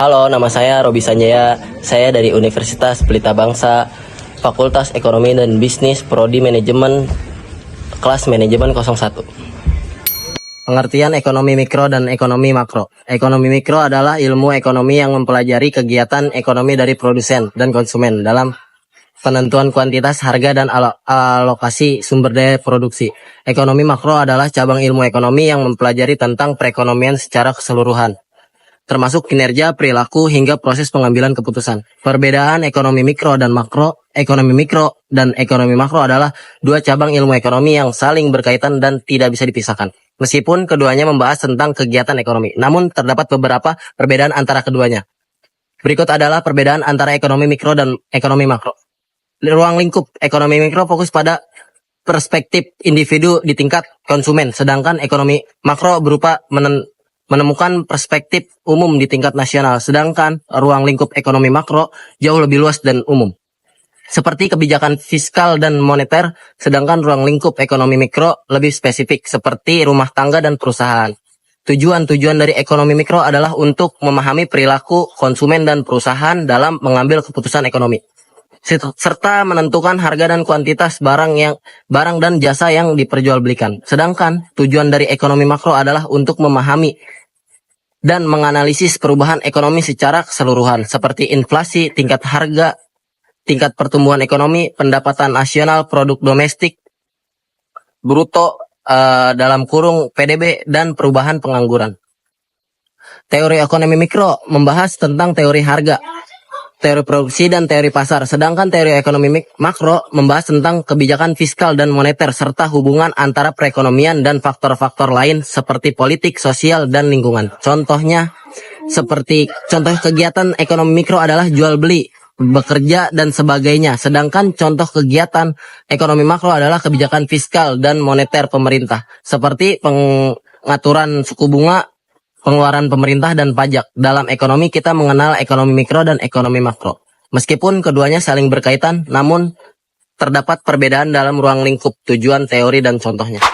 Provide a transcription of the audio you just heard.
Halo, nama saya Robi Sanjaya. Saya dari Universitas Pelita Bangsa, Fakultas Ekonomi dan Bisnis, Prodi Manajemen, kelas Manajemen 01. Pengertian ekonomi mikro dan ekonomi makro. Ekonomi mikro adalah ilmu ekonomi yang mempelajari kegiatan ekonomi dari produsen dan konsumen dalam penentuan kuantitas, harga, dan alokasi sumber daya produksi. Ekonomi makro adalah cabang ilmu ekonomi yang mempelajari tentang perekonomian secara keseluruhan, termasuk kinerja, perilaku, hingga proses pengambilan keputusan. Perbedaan ekonomi mikro dan makro. Ekonomi mikro dan ekonomi makro adalah dua cabang ilmu ekonomi yang saling berkaitan dan tidak bisa dipisahkan. Meskipun keduanya membahas tentang kegiatan ekonomi, namun terdapat beberapa perbedaan antara keduanya. Berikut adalah perbedaan antara ekonomi mikro dan ekonomi makro. Ruang lingkup ekonomi mikro fokus pada perspektif individu di tingkat konsumen, sedangkan ekonomi makro berupa menemukan perspektif umum di tingkat nasional, sedangkan ruang lingkup ekonomi makro jauh lebih luas dan umum, seperti kebijakan fiskal dan moneter, sedangkan ruang lingkup ekonomi mikro lebih spesifik, seperti rumah tangga dan perusahaan. Tujuan dari ekonomi mikro adalah untuk memahami perilaku konsumen dan perusahaan dalam mengambil keputusan ekonomi, serta menentukan harga dan kuantitas barang dan jasa yang diperjualbelikan. Sedangkan tujuan dari ekonomi makro adalah untuk memahami dan menganalisis perubahan ekonomi secara keseluruhan, seperti inflasi, tingkat harga, tingkat pertumbuhan ekonomi, pendapatan nasional, produk domestik bruto dalam kurung PDB, dan perubahan pengangguran. Teori ekonomi mikro membahas tentang teori harga, teori produksi, dan teori pasar, sedangkan teori ekonomi makro membahas tentang kebijakan fiskal dan moneter serta hubungan antara perekonomian dan faktor-faktor lain seperti politik, sosial, dan lingkungan. Contoh kegiatan ekonomi mikro adalah jual beli, bekerja, dan sebagainya, sedangkan contoh kegiatan ekonomi makro adalah kebijakan fiskal dan moneter pemerintah seperti pengaturan suku bunga, pengeluaran pemerintah, dan pajak. Dalam ekonomi kita mengenal ekonomi mikro dan ekonomi makro. Meskipun keduanya saling berkaitan, namun terdapat perbedaan dalam ruang lingkup tujuan, teori, dan contohnya.